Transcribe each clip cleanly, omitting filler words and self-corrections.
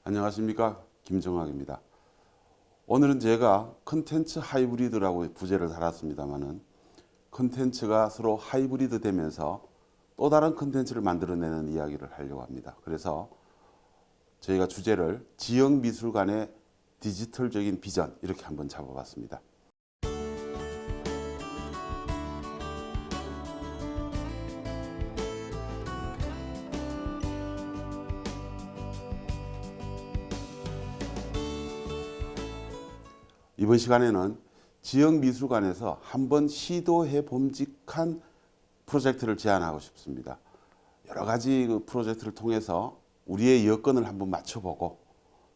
안녕하십니까, 김정학입니다. 오늘은 제가 컨텐츠 하이브리드라고 부제를 달았습니다만은 컨텐츠가 서로 하이브리드 되면서 또 다른 컨텐츠를 만들어내는 이야기를 하려고 합니다. 그래서 저희가 주제를 지역미술관의 디지털적인 비전 이렇게 한번 잡아봤습니다. 이번 시간에는 지역미술관에서 한번 시도해 봄직한 프로젝트를 제안하고 싶습니다. 여러 가지 그 프로젝트를 통해서 우리의 여건을 한번 맞춰보고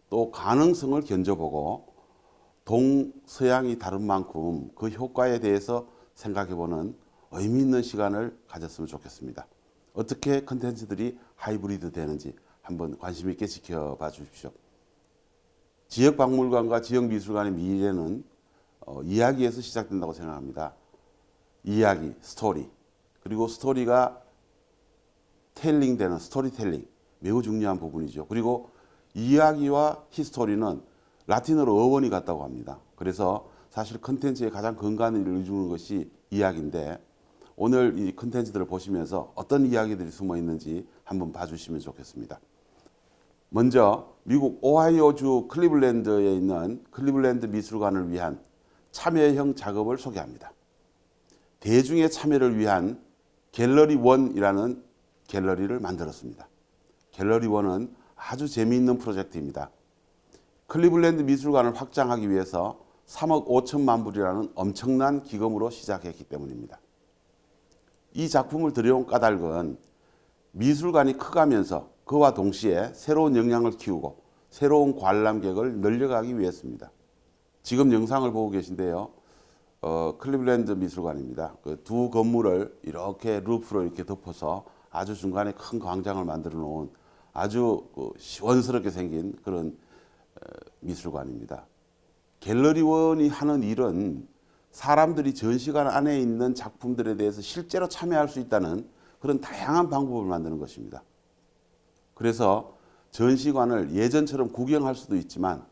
또 가능성을 견져보고 동서양이 다른 만큼 그 효과에 대해서 생각해보는 의미 있는 시간을 가졌으면 좋겠습니다. 어떻게 컨텐츠들이 하이브리드 되는지 한번 관심 있게 지켜봐 주십시오. 지역박물관과 지역미술관의 미래는 이야기에서 시작된다고 생각합니다. 이야기, 스토리. 그리고 스토리가 텔링되는 스토리텔링. 매우 중요한 부분이죠. 그리고 이야기와 히스토리는 라틴어로 어원이 같다고 합니다. 그래서 사실 컨텐츠의 가장 근간을 이루는 것이 이야기인데 오늘 이 컨텐츠들을 보시면서 어떤 이야기들이 숨어 있는지 한번 봐주시면 좋겠습니다. 먼저 미국 오하이오주 클리블랜드에 있는 클리블랜드 미술관을 위한 참여형 작업을 소개합니다. 대중의 참여를 위한 갤러리 원이라는 갤러리를 만들었습니다. 갤러리 원은 아주 재미있는 프로젝트입니다. 클리블랜드 미술관을 확장하기 위해서 3억 5천만 불이라는 엄청난 기금으로 시작했기 때문입니다. 이 작품을 들여온 까닭은 미술관이 커가면서 그와 동시에 새로운 역량을 키우고 새로운 관람객을 늘려가기 위해서입니다. 지금 영상을 보고 계신데요. 클리블랜드 미술관입니다. 그 두 건물을 이렇게 루프로 이렇게 덮어서 아주 중간에 큰 광장을 만들어 놓은 아주 시원스럽게 생긴 그런 미술관입니다. 갤러리원이 하는 일은 사람들이 전시관 안에 있는 작품들에 대해서 실제로 참여할 수 있다는 그런 다양한 방법을 만드는 것입니다. 그래서 전시관을 예전처럼 구경할 수도 있지만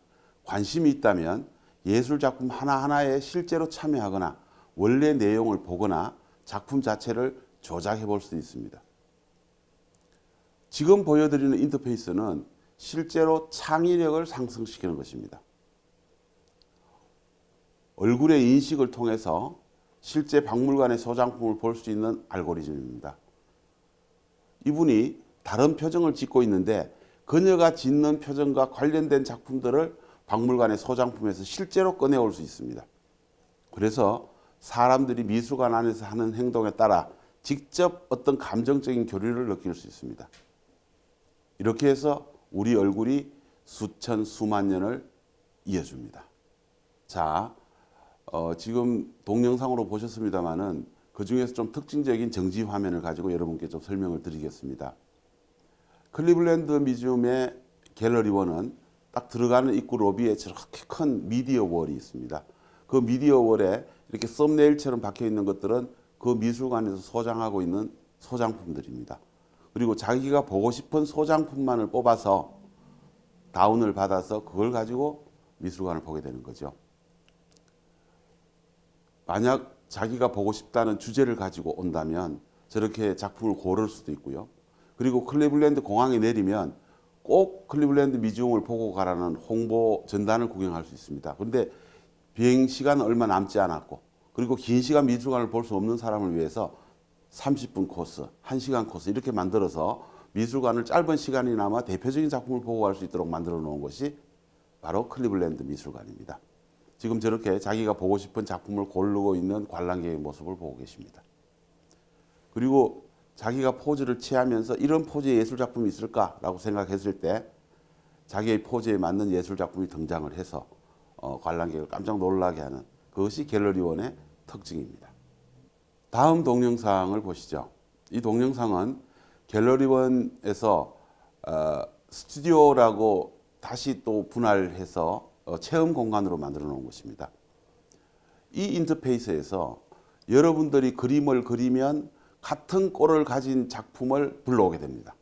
관심이 있다면 예술작품 하나하나에 실제로 참여하거나 원래 내용을 보거나 작품 자체를 조작해 볼 수도 있습니다. 지금 보여드리는 인터페이스는 실제로 창의력을 상승시키는 것입니다. 얼굴의 인식을 통해서 실제 박물관의 소장품을 볼 수 있는 알고리즘입니다. 이분이 다른 표정을 짓고 있는데 그녀가 짓는 표정과 관련된 작품들을 박물관의 소장품에서 실제로 꺼내올 수 있습니다. 그래서 사람들이 미술관 안에서 하는 행동에 따라 직접 어떤 감정적인 교류를 느낄 수 있습니다. 이렇게 해서 우리 얼굴이 수천 수만 년을 이어줍니다. 자, 지금 동영상으로 보셨습니다마는 그 중에서 좀 특징적인 정지 화면을 가지고 여러분께 좀 설명을 드리겠습니다. 클리블랜드 뮤지엄의 갤러리원은 딱 들어가는 입구 로비에 저렇게 큰 미디어 월이 있습니다. 그 미디어 월에 이렇게 썸네일처럼 박혀 있는 것들은 그 미술관에서 소장하고 있는 소장품들입니다. 그리고 자기가 보고 싶은 소장품만을 뽑아서 다운을 받아서 그걸 가지고 미술관을 보게 되는 거죠. 만약 자기가 보고 싶다는 주제를 가지고 온다면 저렇게 작품을 고를 수도 있고요. 그리고 클리블랜드 공항에 내리면 꼭 클리블랜드 뮤지엄을 보고 가라는 홍보 전단을 구경할 수 있습니다. 그런데 비행 시간은 얼마 남지 않았고 그리고 긴 시간 미술관을 볼 수 없는 사람을 위해서 30분 코스, 1시간 코스 이렇게 만들어서 미술관을 짧은 시간이나마 대표적인 작품을 보고 갈 수 있도록 만들어 놓은 것이 바로 클리블랜드 미술관입니다. 지금 저렇게 자기가 보고 싶은 작품을 고르고 있는 관람객의 모습을 보고 계십니다. 그리고 자기가 포즈를 취하면서 이런 포즈의 예술작품이 있을까라고 생각했을 때 자기의 포즈에 맞는 예술작품이 등장을 해서 관람객을 깜짝 놀라게 하는 그것이 갤러리원의 특징입니다. 다음 동영상을 보시죠. 이 동영상은 갤러리원에서 스튜디오라고 다시 또 분할해서 체험 공간으로 만들어 놓은 것입니다. 이 인터페이스에서 여러분들이 그림을 그리면 같은 꼴을 가진 작품을 불러오게 됩니다.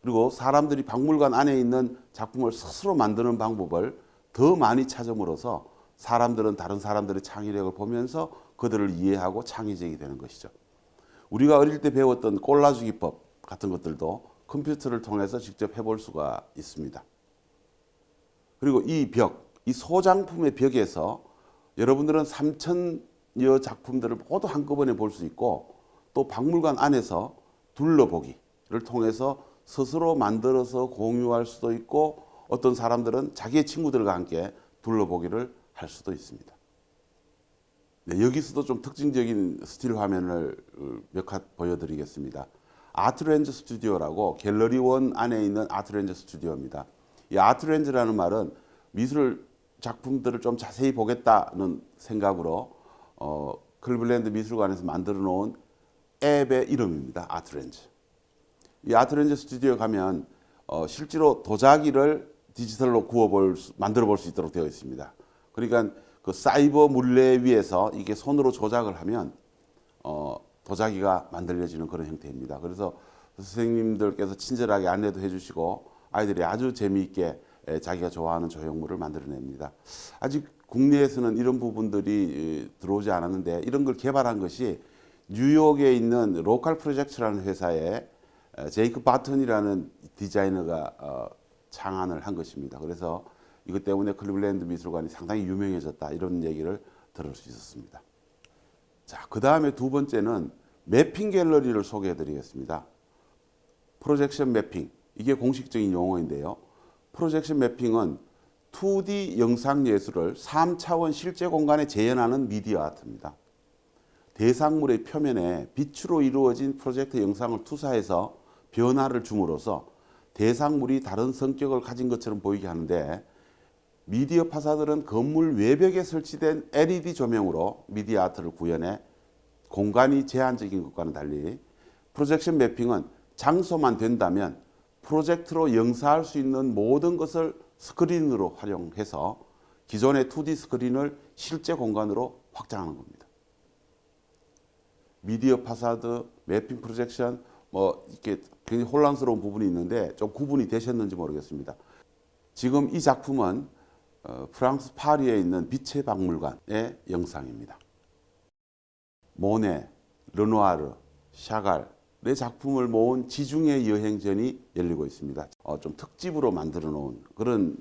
그리고 사람들이 박물관 안에 있는 작품을 스스로 만드는 방법을 더 많이 찾음으로써 사람들은 다른 사람들의 창의력을 보면서 그들을 이해하고 창의적이 되는 것이죠. 우리가 어릴 때 배웠던 꼴라주 기법 같은 것들도 컴퓨터를 통해서 직접 해볼 수가 있습니다. 그리고 이 벽, 이 소장품의 벽에서 여러분들은 3,000여 작품들을 모두 한꺼번에 볼 수 있고 또 박물관 안에서 둘러보기를 통해서 스스로 만들어서 공유할 수도 있고 어떤 사람들은 자기의 친구들과 함께 둘러보기를 할 수도 있습니다. 네, 여기서도 좀 특징적인 스틸 화면을 몇 컷 보여드리겠습니다. 아트렌즈 스튜디오라고 갤러리 원 안에 있는 아트렌즈 스튜디오입니다. 이 아트렌즈라는 말은 미술 작품들을 좀 자세히 보겠다는 생각으로 클리블랜드 미술관에서 만들어 놓은 앱의 이름입니다. 아트렌즈. 이 아트렌즈 스튜디오에 가면 실제로 도자기를 디지털로 만들어 볼 수 있도록 되어 있습니다. 그러니까 그 사이버 물레 위에서 이게 손으로 조작을 하면 도자기가 만들어지는 그런 형태입니다. 그래서 선생님들께서 친절하게 안내도 해주시고 아이들이 아주 재미있게 자기가 좋아하는 조형물을 만들어냅니다. 아직 국내에서는 이런 부분들이 들어오지 않았는데 이런 걸 개발한 것이 뉴욕에 있는 로컬 프로젝트라는 회사에 제이크 바튼이라는 디자이너가 창안을 한 것입니다. 그래서 이것 때문에 클리블랜드 미술관이 상당히 유명해졌다 이런 얘기를 들을 수 있었습니다. 자, 그 다음에 두 번째는 매핑 갤러리를 소개해 드리겠습니다. 프로젝션 매핑, 이게 공식적인 용어인데요. 프로젝션 매핑은 2D 영상 예술을 3차원 실제 공간에 재현하는 미디어 아트입니다. 대상물의 표면에 빛으로 이루어진 프로젝트 영상을 투사해서 변화를 줌으로써 대상물이 다른 성격을 가진 것처럼 보이게 하는데 미디어 파사들은 건물 외벽에 설치된 LED 조명으로 미디어 아트를 구현해 공간이 제한적인 것과는 달리 프로젝션 매핑은 장소만 된다면 프로젝트로 영사할 수 있는 모든 것을 스크린으로 활용해서 기존의 2D 스크린을 실제 공간으로 확장하는 겁니다. 미디어 파사드, 매핑 프로젝션 이렇게 굉장히 혼란스러운 부분이 있는데 좀 구분이 되셨는지 모르겠습니다. 지금 이 작품은 프랑스 파리에 있는 빛의 박물관의 영상입니다. 모네, 르누아르, 샤갈의 작품을 모은 지중해 여행전이 열리고 있습니다. 좀 특집으로 만들어 놓은 그런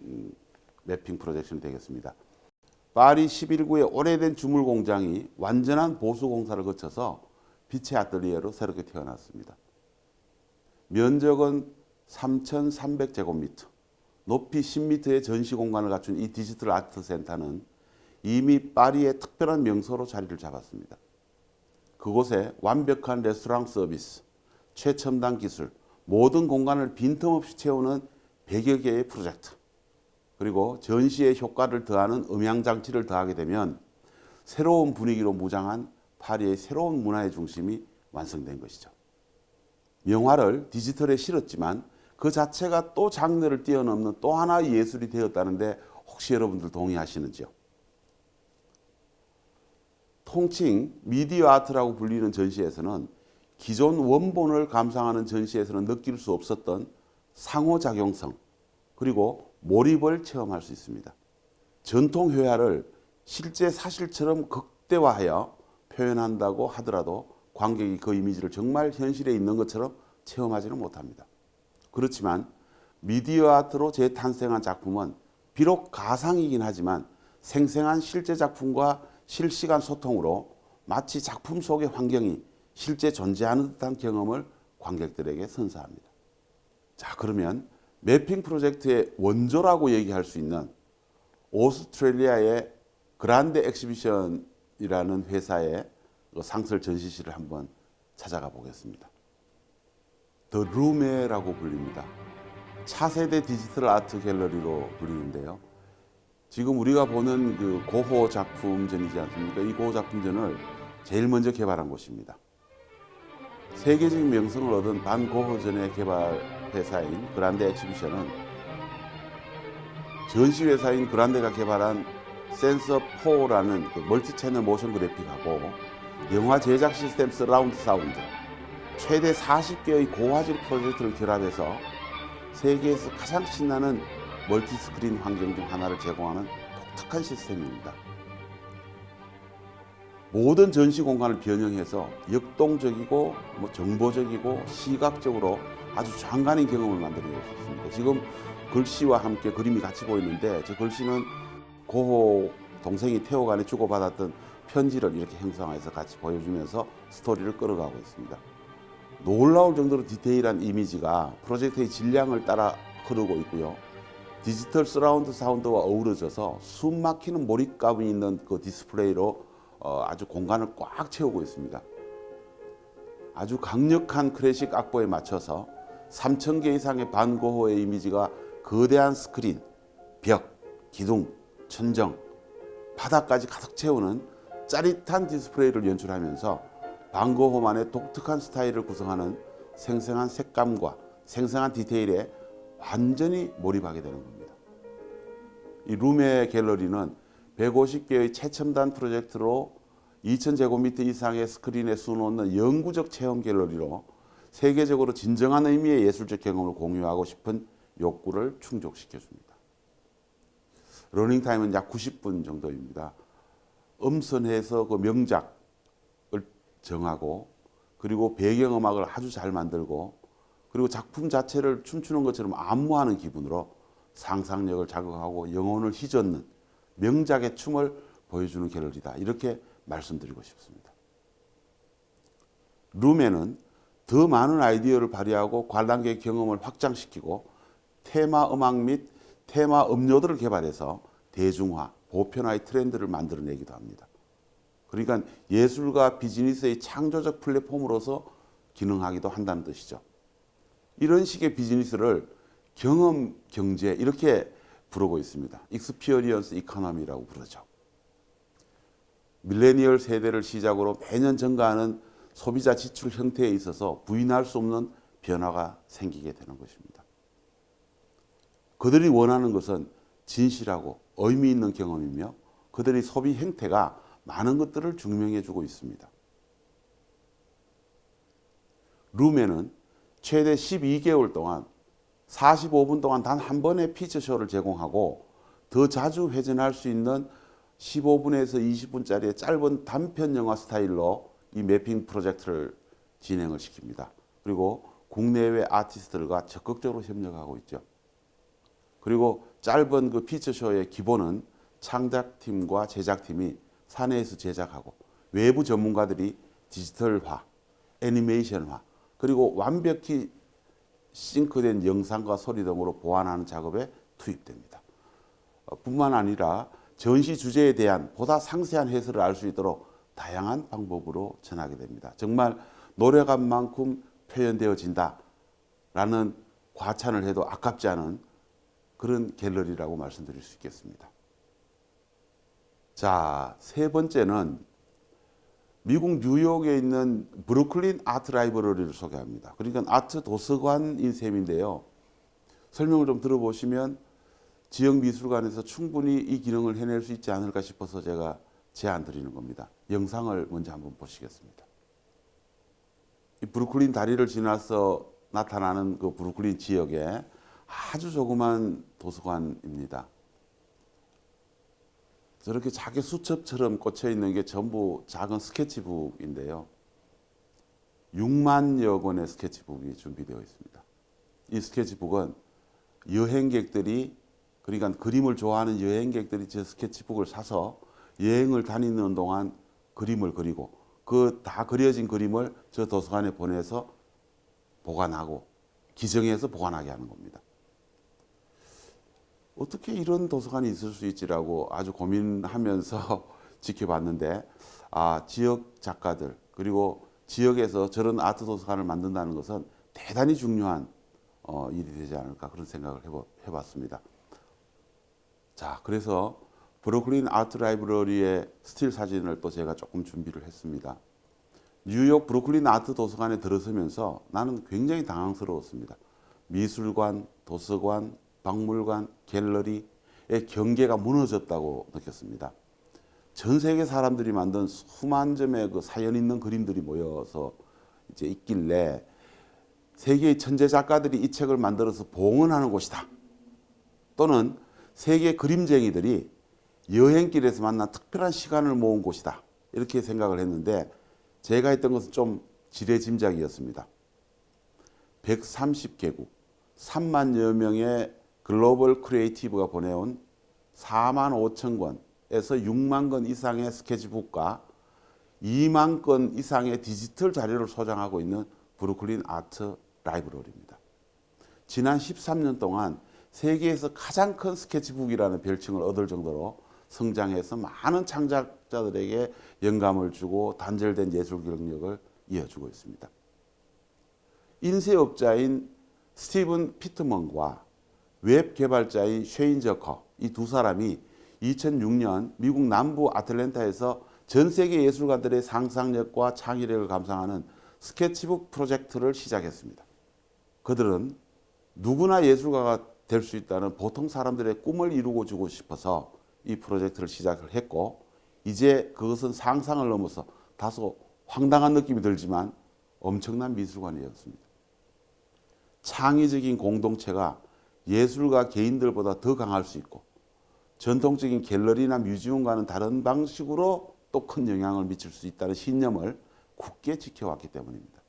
매핑 프로젝션이 되겠습니다. 파리 11구의 오래된 주물 공장이 완전한 보수 공사를 거쳐서 빛의 아틀리에로 새롭게 태어났습니다. 면적은 3,300제곱미터, 높이 10m의 전시 공간을 갖춘 이 디지털 아트 센터는 이미 파리의 특별한 명소로 자리를 잡았습니다. 그곳에 완벽한 레스토랑 서비스, 최첨단 기술, 모든 공간을 빈틈없이 채우는 100여 개의 프로젝트, 그리고 전시의 효과를 더하는 음향장치를 더하게 되면 새로운 분위기로 무장한 파리의 새로운 문화의 중심이 완성된 것이죠. 명화를 디지털에 실었지만 그 자체가 또 장르를 뛰어넘는 또 하나의 예술이 되었다는데 혹시 여러분들 동의하시는지요? 통칭 미디어 아트라고 불리는 전시에서는 기존 원본을 감상하는 전시에서는 느낄 수 없었던 상호작용성 그리고 몰입을 체험할 수 있습니다. 전통 회화를 실제 사실처럼 극대화하여 표현한다고 하더라도 관객이 그 이미지를 정말 현실에 있는 것처럼 체험하지는 못합니다. 그렇지만 미디어 아트로 재탄생한 작품은 비록 가상이긴 하지만 생생한 실제 작품과 실시간 소통으로 마치 작품 속의 환경이 실제 존재하는 듯한 경험을 관객들에게 선사합니다. 자, 그러면 매핑 프로젝트의 원조라고 얘기할 수 있는 오스트레일리아의 그란데 엑시비션이라는 회사의 상설 전시실을 한번 찾아가 보겠습니다. 더 룸에라고 불립니다. 차세대 디지털 아트 갤러리로 불리는데요. 지금 우리가 보는 그 고호 작품전이지 않습니까? 이 고호 작품전을 제일 먼저 개발한 곳입니다. 세계적인 명성을 얻은 반 고호전의 개발 회사인 그란데 엑시비션은 전시 회사인 그란데가 개발한 센서4라는 그 멀티 채널 모션 그래픽하고 영화 제작 시스템 서라운드 사운드, 최대 40개의 고화질 프로젝트를 결합해서 세계에서 가장 신나는 멀티스크린 환경 중 하나를 제공하는 독특한 시스템입니다. 모든 전시 공간을 변형해서 역동적이고 정보적이고 시각적으로 아주 장관인 경험을 만들어냈습니다. 지금 글씨와 함께 그림이 같이 보이는데 저 글씨는 고호 동생이 태호간에 주고받았던 편지를 이렇게 형상화해서 같이 보여주면서 스토리를 끌어가고 있습니다. 놀라울 정도로 디테일한 이미지가 프로젝터의 질량을 따라 흐르고 있고요. 디지털 서라운드 사운드와 어우러져서 숨 막히는 몰입감이 있는 그 디스플레이로 아주 공간을 꽉 채우고 있습니다. 아주 강력한 클래식 악보에 맞춰서 3,000개 이상의 반고흐의 이미지가 거대한 스크린, 벽, 기둥, 천정, 바닥까지 가득 채우는 짜릿한 디스플레이를 연출하면서 반고흐만의 독특한 스타일을 구성하는 생생한 색감과 생생한 디테일에 완전히 몰입하게 되는 겁니다. 이 룸의 갤러리는 150개의 최첨단 프로젝트로 2,000제곱미터 이상의 스크린에 수놓는 영구적 체험 갤러리로 세계적으로 진정한 의미의 예술적 경험을 공유하고 싶은 욕구를 충족시켜줍니다. 러닝타임은 약 90분 정도입니다. 음선해서 그 명작을 정하고 그리고 배경음악을 아주 잘 만들고 그리고 작품 자체를 춤추는 것처럼 안무하는 기분으로 상상력을 자극하고 영혼을 휘젓는 명작의 춤을 보여주는 갤러리다. 이렇게 말씀드리고 싶습니다. 룸에는 더 많은 아이디어를 발휘하고 관람객 경험을 확장시키고 테마 음악 및 테마 음료들을 개발해서 대중화, 보편화의 트렌드를 만들어내기도 합니다. 그러니까 예술과 비즈니스의 창조적 플랫폼으로서 기능하기도 한다는 뜻이죠. 이런 식의 비즈니스를 경험 경제 이렇게 부르고 있습니다. 익스피리언스 이코노미라고 부르죠. 밀레니얼 세대를 시작으로 매년 증가하는 소비자 지출 형태에 있어서 부인할 수 없는 변화가 생기게 되는 것입니다. 그들이 원하는 것은 진실하고 의미 있는 경험이며 그들의 소비 행태가 많은 것들을 증명해 주고 있습니다. 룸에는 최대 12개월 동안 45분 동안 단 한 번의 피처쇼를 제공하고 더 자주 회전할 수 있는 15분에서 20분짜리의 짧은 단편 영화 스타일로 이 매핑 프로젝트를 진행을 시킵니다. 그리고 국내외 아티스트들과 적극적으로 협력하고 있죠. 그리고 짧은 그 피처쇼의 기본은 창작팀과 제작팀이 사내에서 제작하고 외부 전문가들이 디지털화, 애니메이션화, 그리고 완벽히 싱크된 영상과 소리 등으로 보완하는 작업에 투입됩니다. 뿐만 아니라 전시 주제에 대한 보다 상세한 해설을 알 수 있도록 다양한 방법으로 전하게 됩니다. 정말 노래감만큼 표현되어진다라는 과찬을 해도 아깝지 않은 그런 갤러리라고 말씀드릴 수 있겠습니다. 자, 세 번째는 미국 뉴욕에 있는 브루클린 아트 라이브러리를 소개합니다. 그러니까 아트 도서관인 셈인데요. 설명을 좀 들어보시면 지역 미술관에서 충분히 이 기능을 해낼 수 있지 않을까 싶어서 제가 제안 드리는 겁니다. 영상을 먼저 한번 보시겠습니다. 이 브루클린 다리를 지나서 나타나는 그 브루클린 지역에 아주 조그만 도서관입니다. 저렇게 작은 수첩처럼 꽂혀 있는 게 전부 작은 스케치북인데요. 6만여 권의 스케치북이 준비되어 있습니다. 이 스케치북은 여행객들이 그러니까 그림을 좋아하는 여행객들이 저 스케치북을 사서 여행을 다니는 동안 그림을 그리고 그 다 그려진 그림을 저 도서관에 보내서 보관하고 기증해서 보관하게 하는 겁니다. 어떻게 이런 도서관이 있을 수 있지라고 아주 고민하면서 지켜봤는데 지역 작가들 그리고 지역에서 저런 아트 도서관을 만든다는 것은 대단히 중요한 일이 되지 않을까 그런 생각을 해봤습니다. 자, 그래서 브루클린 아트 라이브러리의 스틸 사진을 또 제가 조금 준비를 했습니다. 뉴욕 브루클린 아트 도서관에 들어서면서 나는 굉장히 당황스러웠습니다. 미술관, 도서관, 박물관, 갤러리의 경계가 무너졌다고 느꼈습니다. 전 세계 사람들이 만든 수만 점의 그 사연 있는 그림들이 모여서 이제 있길래 세계의 천재 작가들이 이 책을 만들어서 봉헌하는 곳이다. 또는 세계 그림쟁이들이 여행길에서 만난 특별한 시간을 모은 곳이다. 이렇게 생각을 했는데 제가 했던 것은 좀 지레짐작이었습니다. 130개국 3만여 명의 글로벌 크리에이티브가 보내온 4만 5천 권에서 6만 권 이상의 스케치북과 2만 건 이상의 디지털 자료를 소장하고 있는 브루클린 아트 라이브러리입니다. 지난 13년 동안 세계에서 가장 큰 스케치북이라는 별칭을 얻을 정도로 성장해서 많은 창작자들에게 영감을 주고 단절된 예술 경력을 이어주고 있습니다. 인쇄업자인 스티븐 피트먼과 웹 개발자인 쉐인 저커, 이 두 사람이 2006년 미국 남부 아틀랜타에서 전 세계 예술가들의 상상력과 창의력을 감상하는 스케치북 프로젝트를 시작했습니다. 그들은 누구나 예술가가 될 수 있다는 보통 사람들의 꿈을 이루고 주고 싶어서 이 프로젝트를 시작을 했고, 이제 그것은 상상을 넘어서 다소 황당한 느낌이 들지만 엄청난 미술관이었습니다. 창의적인 공동체가 예술가 개인들보다 더 강할 수 있고 전통적인 갤러리나 뮤지엄과는 다른 방식으로 또 큰 영향을 미칠 수 있다는 신념을 굳게 지켜왔기 때문입니다.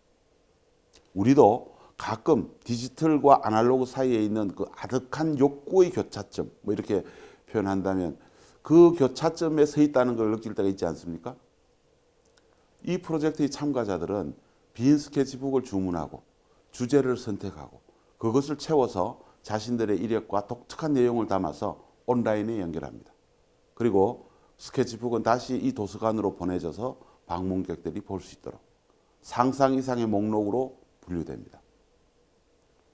우리도 가끔 디지털과 아날로그 사이에 있는 그 아득한 욕구의 교차점, 뭐 이렇게 표현한다면 그 교차점에 서 있다는 걸 느낄 때가 있지 않습니까? 이 프로젝트의 참가자들은 빈 스케치북을 주문하고 주제를 선택하고 그것을 채워서 자신들의 이력과 독특한 내용을 담아서 온라인에 연결합니다. 그리고 스케치북은 다시 이 도서관으로 보내져서 방문객들이 볼 수 있도록 상상 이상의 목록으로 분류됩니다.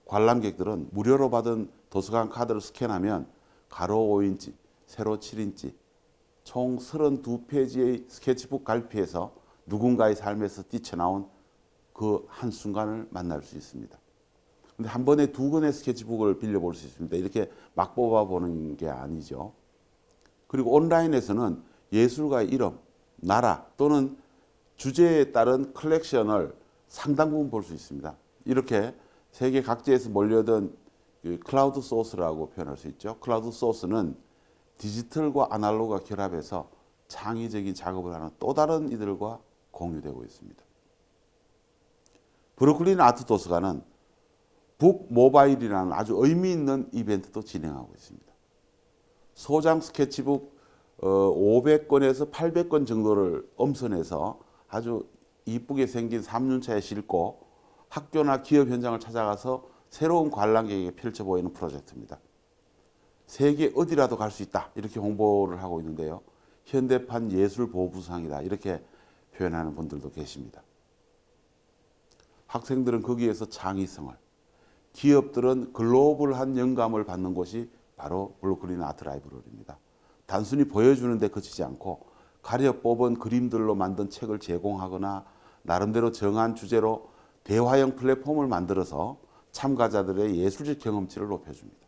관람객들은 무료로 받은 도서관 카드를 스캔하면 가로 5인치, 세로 7인치, 총 32페이지의 스케치북 갈피에서 누군가의 삶에서 뛰쳐나온 그 한순간을 만날 수 있습니다. 근데 한 번에 2권의 스케치북을 빌려볼 수 있습니다. 이렇게 막 뽑아보는 게 아니죠. 그리고 온라인에서는 예술가의 이름, 나라 또는 주제에 따른 컬렉션을 상당 부분 볼 수 있습니다. 이렇게 세계 각지에서 몰려든 클라우드 소스라고 표현할 수 있죠. 클라우드 소스는 디지털과 아날로그가 결합해서 창의적인 작업을 하는 또 다른 이들과 공유되고 있습니다. 브루클린 아트 도서관은 북 모바일이라는 아주 의미 있는 이벤트도 진행하고 있습니다. 소장 스케치북 500건에서 800건 정도를 엄선해서 아주 이쁘게 생긴 3륜차에 싣고 학교나 기업 현장을 찾아가서 새로운 관람객에게 펼쳐 보이는 프로젝트입니다. 세계 어디라도 갈 수 있다 이렇게 홍보를 하고 있는데요. 현대판 예술 보부상이다 이렇게 표현하는 분들도 계십니다. 학생들은 거기에서 창의성을, 기업들은 글로벌한 영감을 받는 곳이 바로 브루클린 아트 라이브러리입니다. 단순히 보여주는 데 그치지 않고 가려 뽑은 그림들로 만든 책을 제공하거나 나름대로 정한 주제로 대화형 플랫폼을 만들어서 참가자들의 예술적 경험치를 높여줍니다.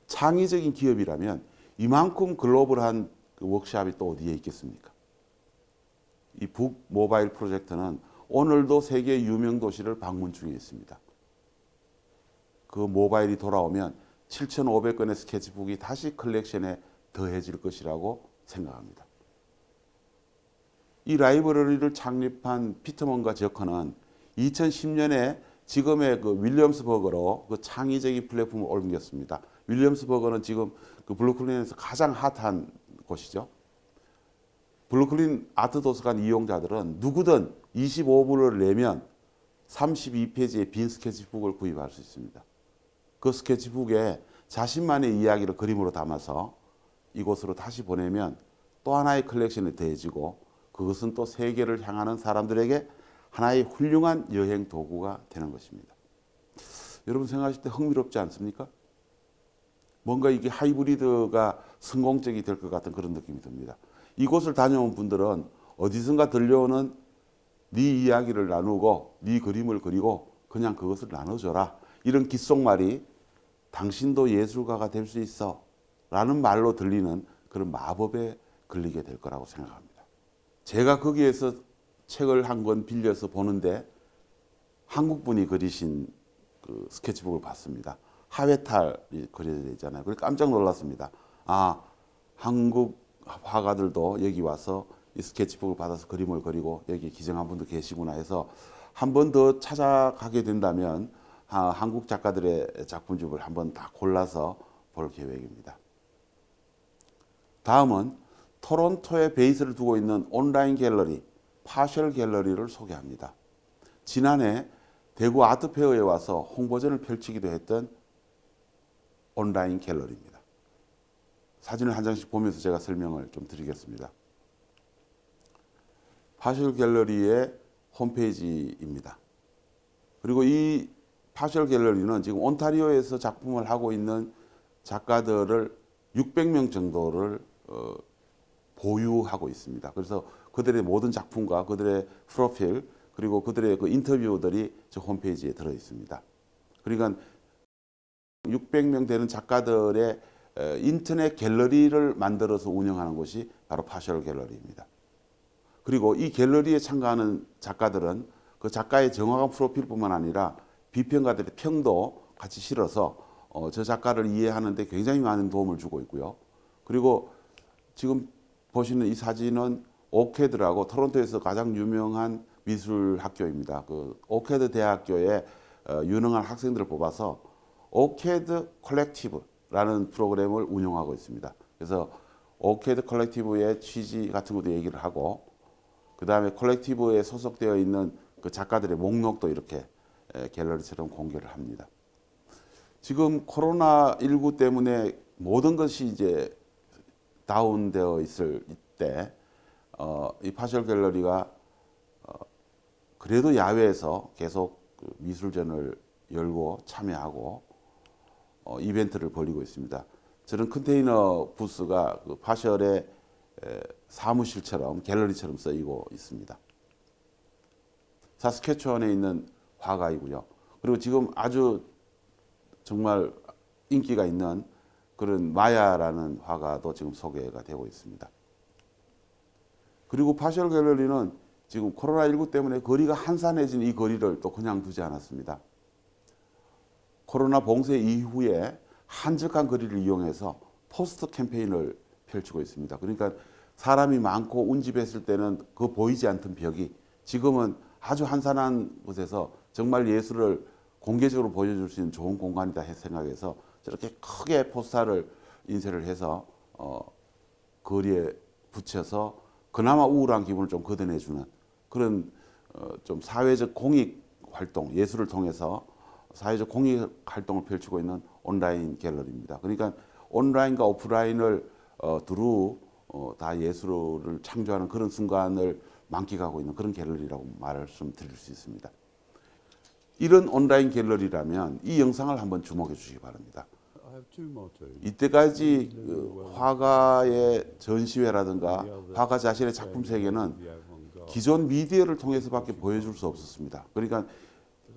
창의적인 기업이라면 이만큼 글로벌한 그 워크숍이 또 어디에 있겠습니까? 이 북 모바일 프로젝트는 오늘도 세계 유명 도시를 방문 중에 있습니다. 그 모바일이 돌아오면 7,500건의 스케치북이 다시 컬렉션에 더해질 것이라고 생각합니다. 이 라이브러리를 창립한 피터먼과 저커는 2010년에 지금의 그 윌리엄스버그로 그 창의적인 플랫폼을 옮겼습니다. 윌리엄스버그는 지금 그 브루클린에서 가장 핫한 곳이죠. 브루클린 아트 도서관 이용자들은 누구든 25불을 내면 32페이지의 빈 스케치북을 구입할 수 있습니다. 그 스케치북에 자신만의 이야기를 그림으로 담아서 이곳으로 다시 보내면 또 하나의 컬렉션에 더해지고 그것은 또 세계를 향하는 사람들에게 하나의 훌륭한 여행 도구가 되는 것입니다. 여러분 생각하실 때 흥미롭지 않습니까? 뭔가 이게 하이브리드가 성공적이 될 것 같은 그런 느낌이 듭니다. 이곳을 다녀온 분들은 어디선가 들려오는 네 이야기를 나누고 네 그림을 그리고 그냥 그것을 나눠줘라. 이런 귓속말이 당신도 예술가가 될 수 있어 라는 말로 들리는 그런 마법에 걸리게 될 거라고 생각합니다. 제가 거기에서 책을 한 권 빌려서 보는데 한국 분이 그리신 그 스케치북을 봤습니다. 하회탈이 그려져 있잖아요. 그래서 깜짝 놀랐습니다. 아, 한국 화가들도 여기 와서 이 스케치북을 받아서 그림을 그리고 여기 기증한 분도 계시구나 해서 한 번 더 찾아가게 된다면 한국 작가들의 작품집을 한번 다 골라서 볼 계획입니다. 다음은 토론토에 베이스를 두고 있는 온라인 갤러리 파셜 갤러리를 소개합니다. 지난해 대구 아트페어에 와서 홍보전을 펼치기도 했던 온라인 갤러리입니다. 사진을 한 장씩 보면서 제가 설명을 좀 드리겠습니다. 파셜 갤러리의 홈페이지입니다. 그리고 이 파셜 갤러리는 지금 온타리오에서 작품을 하고 있는 작가들을 600명 정도를 보유하고 있습니다. 그래서 그들의 모든 작품과 그들의 프로필 그리고 그들의 그 인터뷰들이 저 홈페이지에 들어 있습니다. 그러니까 600명 되는 작가들의 인터넷 갤러리를 만들어서 운영하는 곳이 바로 파셜 갤러리입니다. 그리고 이 갤러리에 참가하는 작가들은 그 작가의 정확한 프로필뿐만 아니라 비평가들의 평도 같이 실어서 저 작가를 이해하는 데 굉장히 많은 도움을 주고 있고요. 그리고 지금 보시는 이 사진은 오케드라고 토론토에서 가장 유명한 미술 학교입니다. 그 오케드 대학교에 유능한 학생들을 뽑아서 오케드 컬렉티브라는 프로그램을 운영하고 있습니다. 그래서 오케드 컬렉티브의 취지 같은 것도 얘기를 하고 그 다음에 컬렉티브에 소속되어 있는 그 작가들의 목록도 이렇게 갤러리처럼 공개를 합니다. 지금 코로나19 때문에 모든 것이 이제 다운되어 있을 때 이 파셜 갤러리가 그래도 야외에서 계속 그 미술전을 열고 참여하고 이벤트를 벌이고 있습니다. 저런 컨테이너 부스가 그 파셜의 사무실처럼 갤러리처럼 쓰이고 있습니다. 사스케추원에 있는 화가이고요. 그리고 지금 아주 정말 인기가 있는 그런 마야라는 화가도 지금 소개가 되고 있습니다. 그리고 파셜 갤러리는 지금 코로나19 때문에 거리가 한산해진 이 거리를 또 그냥 두지 않았습니다. 코로나 봉쇄 이후에 한적한 거리를 이용해서 포스터 캠페인을 펼치고 있습니다. 그러니까 사람이 많고 운집했을 때는 그 보이지 않던 벽이 지금은 아주 한산한 곳에서 정말 예술을 공개적으로 보여줄 수 있는 좋은 공간이다 생각해서 저렇게 크게 포스터를 인쇄를 해서 거리에 붙여서 그나마 우울한 기분을 좀 걷어내주는 그런 좀 사회적 공익 활동, 예술을 통해서 사회적 공익 활동을 펼치고 있는 온라인 갤러리입니다. 그러니까 온라인과 오프라인을 두루 다 예술을 창조하는 그런 순간을 만끽하고 있는 그런 갤러리라고 말씀드릴 수 있습니다. 이런 온라인 갤러리라면 이 영상을 한번 주목해 주시기 바랍니다. 이때까지 그 화가의 전시회라든가 화가 자신의 작품 세계는 기존 미디어를 통해서밖에 보여줄 수 없었습니다. 그러니까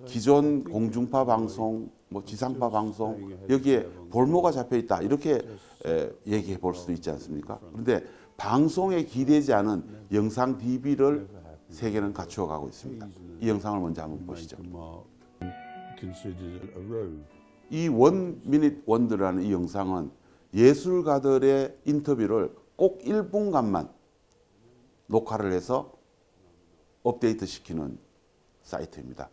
기존 공중파 방송, 뭐 지상파 방송 여기에 볼모가 잡혀 있다 이렇게 얘기해 볼 수도 있지 않습니까? 그런데 방송에 기대지 않은 영상 DB를 세계는 갖추어 가고 있습니다. 이 영상을 먼저 한번 보시죠. 이 원 미닛 원더라는 이 영상은 예술가들의 인터뷰를 꼭 1분간만 녹화를 해서 업데이트 시키는 사이트입니다.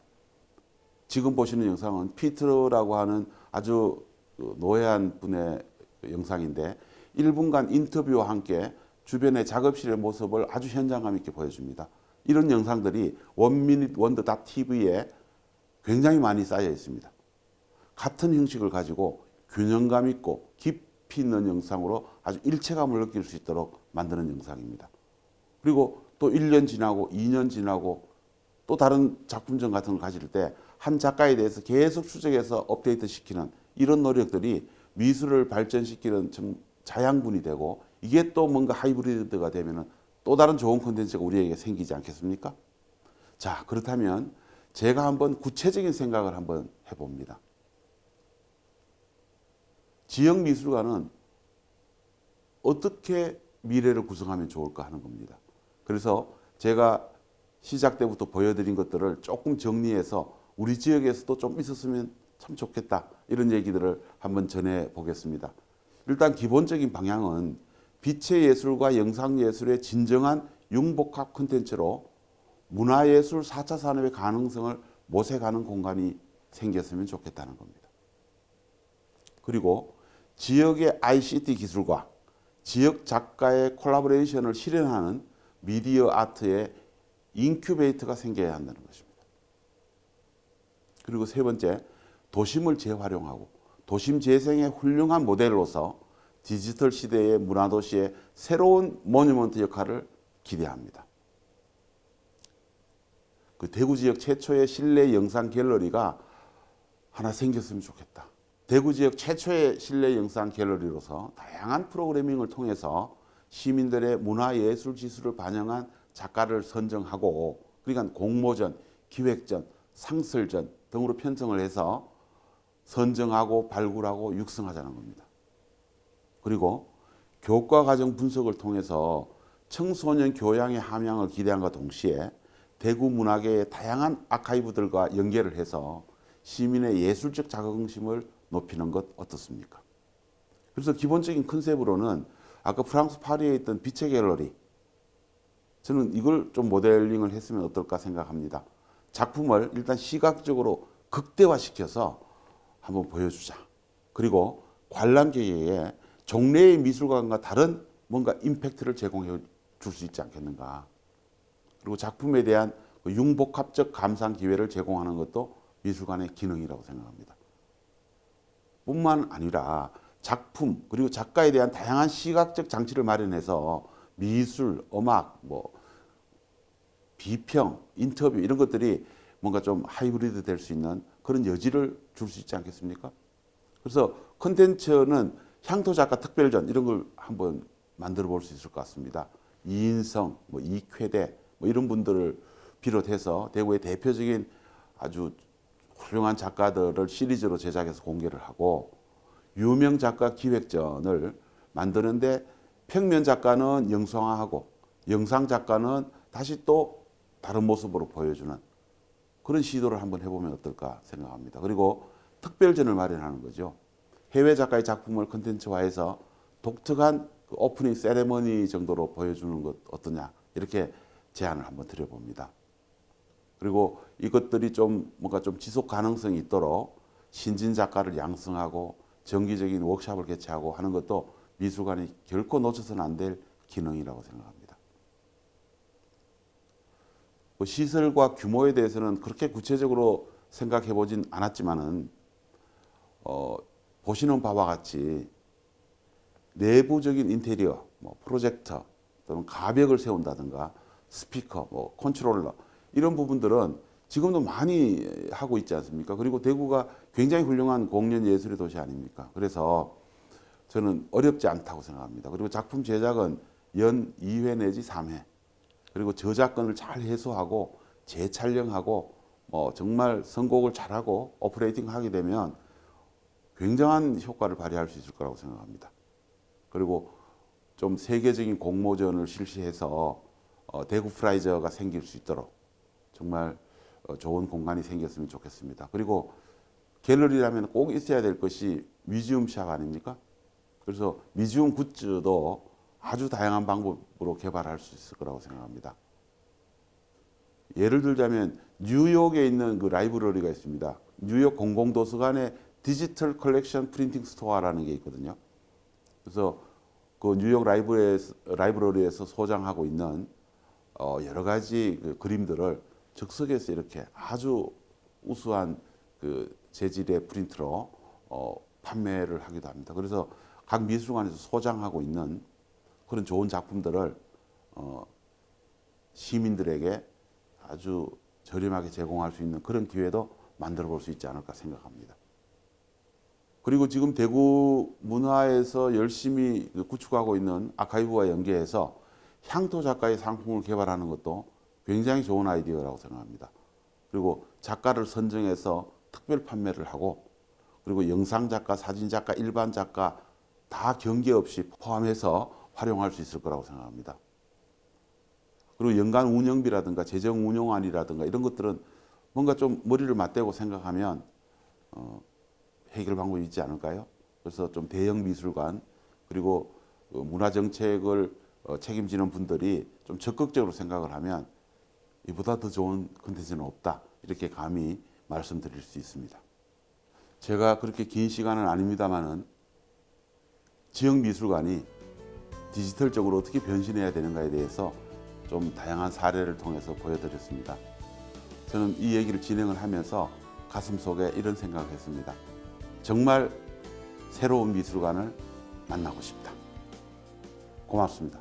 지금 보시는 영상은 피트라고 하는 아주 노회한 분의 영상인데 1분간 인터뷰와 함께 주변의 작업실의 모습을 아주 현장감 있게 보여줍니다. 이런 영상들이 원미닛원더.tv에 굉장히 많이 쌓여 있습니다. 같은 형식을 가지고 균형감 있고 깊이 있는 영상으로 아주 일체감을 느낄 수 있도록 만드는 영상입니다. 그리고 또 1년 지나고 2년 지나고 또 다른 작품전 같은 걸 가질 때 한 작가에 대해서 계속 추적해서 업데이트 시키는 이런 노력들이 미술을 발전시키는 자양분이 되고 이게 또 뭔가 하이브리드가 되면 또 다른 좋은 콘텐츠가 우리에게 생기지 않겠습니까? 자, 그렇다면 제가 한번 구체적인 생각을 한번 해봅니다. 지역 미술관은 어떻게 미래를 구성하면 좋을까 하는 겁니다. 그래서 제가 시작 때부터 보여드린 것들을 조금 정리해서 우리 지역에서도 좀 있었으면 참 좋겠다. 이런 얘기들을 한번 전해 보겠습니다. 일단 기본적인 방향은 빛의 예술과 영상예술의 진정한 융복합 콘텐츠로 문화예술 4차 산업의 가능성을 모색하는 공간이 생겼으면 좋겠다는 겁니다. 그리고 지역의 ICT 기술과 지역 작가의 콜라보레이션을 실현하는 미디어 아트의 인큐베이터가 생겨야 한다는 것입니다. 그리고 세 번째, 도심을 재활용하고 도심 재생의 훌륭한 모델로서 디지털 시대의 문화도시의 새로운 모뉴먼트 역할을 기대합니다. 그 대구 지역 최초의 실내 영상 갤러리가 하나 생겼으면 좋겠다. 대구 지역 최초의 실내 영상 갤러리로서 다양한 프로그래밍을 통해서 시민들의 문화예술 지수를 반영한 작가를 선정하고, 그러니까 공모전, 기획전, 상설전 등으로 편성을 해서 선정하고 발굴하고 육성하자는 겁니다. 그리고 교과 과정 분석을 통해서 청소년 교양의 함양을 기대함과 동시에 대구 문화계의 다양한 아카이브들과 연계를 해서 시민의 예술적 자긍심을 높이는 것 어떻습니까? 그래서 기본적인 컨셉으로는 아까 프랑스 파리에 있던 빛의 갤러리, 저는 이걸 좀 모델링을 했으면 어떨까 생각합니다. 작품을 일단 시각적으로 극대화시켜서 한번 보여주자. 그리고 관람객에게 종래의 미술관과 다른 뭔가 임팩트를 제공해 줄 수 있지 않겠는가. 그리고 작품에 대한 융복합적 감상 기회를 제공하는 것도 미술관의 기능이라고 생각합니다. 뿐만 아니라 작품 그리고 작가에 대한 다양한 시각적 장치를 마련해서 미술, 음악, 비평, 인터뷰 이런 것들이 뭔가 좀 하이브리드 될 수 있는 그런 여지를 줄 수 있지 않겠습니까? 그래서 컨텐츠는 향토 작가 특별전 이런 걸 한번 만들어 볼 수 있을 것 같습니다. 이인성, 이쾌대 이런 분들을 비롯해서 대구의 대표적인 아주 훌륭한 작가들을 시리즈로 제작해서 공개를 하고, 유명 작가 기획전을 만드는데 평면 작가는 영상화하고 영상 작가는 다시 또 다른 모습으로 보여주는 그런 시도를 한번 해보면 어떨까 생각합니다. 그리고 특별전을 마련하는 거죠. 해외 작가의 작품을 컨텐츠화해서 독특한 그 오프닝 세레머니 정도로 보여주는 것 어떠냐, 이렇게 제안을 한번 드려봅니다. 그리고 이것들이 좀 뭔가 좀 지속 가능성이 있도록 신진 작가를 양성하고 정기적인 워크숍을 개최하고 하는 것도 미술관이 결코 놓쳐서는 안 될 기능이라고 생각합니다. 시설과 규모에 대해서는 그렇게 구체적으로 생각해 보진 않았지만은 보시는 바와 같이 내부적인 인테리어, 프로젝터 또는 가벽을 세운다든가 스피커, 컨트롤러 이런 부분들은 지금도 많이 하고 있지 않습니까? 그리고 대구가 굉장히 훌륭한 공연 예술의 도시 아닙니까? 그래서 저는 어렵지 않다고 생각합니다. 그리고 작품 제작은 연 2회 내지 3회, 그리고 저작권을 잘 해소하고 재촬영하고 정말 선곡을 잘하고 오퍼레이팅 하게 되면 굉장한 효과를 발휘할 수 있을 거라고 생각합니다. 그리고 좀 세계적인 공모전을 실시해서 대구 프라이저가 생길 수 있도록 정말 좋은 공간이 생겼으면 좋겠습니다. 그리고 갤러리라면 꼭 있어야 될 것이 뮤지엄샵 아닙니까? 그래서 뮤지엄 굿즈도 아주 다양한 방법으로 개발할 수 있을 거라고 생각합니다. 예를 들자면 뉴욕에 있는 그 라이브러리가 있습니다. 뉴욕 공공도서관의 디지털 컬렉션 프린팅 스토어라는 게 있거든요. 그래서 그 뉴욕 라이브러리에서 소장하고 있는 여러 가지 그 그림들을 즉석에서 이렇게 아주 우수한 그 재질의 프린트로 판매를 하기도 합니다. 그래서 각 미술관에서 소장하고 있는 그런 좋은 작품들을 시민들에게 아주 저렴하게 제공할 수 있는 그런 기회도 만들어 볼 수 있지 않을까 생각합니다. 그리고 지금 대구 문화에서 열심히 구축하고 있는 아카이브와 연계해서 향토 작가의 상품을 개발하는 것도 굉장히 좋은 아이디어라고 생각합니다. 그리고 작가를 선정해서 특별 판매를 하고, 그리고 영상 작가, 사진 작가, 일반 작가 다 경계 없이 포함해서 활용할 수 있을 거라고 생각합니다. 그리고 연간 운영비라든가 재정 운용안이라든가 이런 것들은 뭔가 좀 머리를 맞대고 생각하면 해결 방법이 있지 않을까요? 그래서 좀 대형 미술관 그리고 문화 정책을 책임지는 분들이 좀 적극적으로 생각을 하면 이보다 더 좋은 컨텐츠는 없다. 이렇게 감히 말씀드릴 수 있습니다. 제가 그렇게 긴 시간은 아닙니다만은 지역 미술관이 디지털적으로 어떻게 변신해야 되는가에 대해서 좀 다양한 사례를 통해서 보여드렸습니다. 저는 이 얘기를 진행을 하면서 가슴속에 이런 생각을 했습니다. 정말 새로운 미술관을 만나고 싶다. 고맙습니다.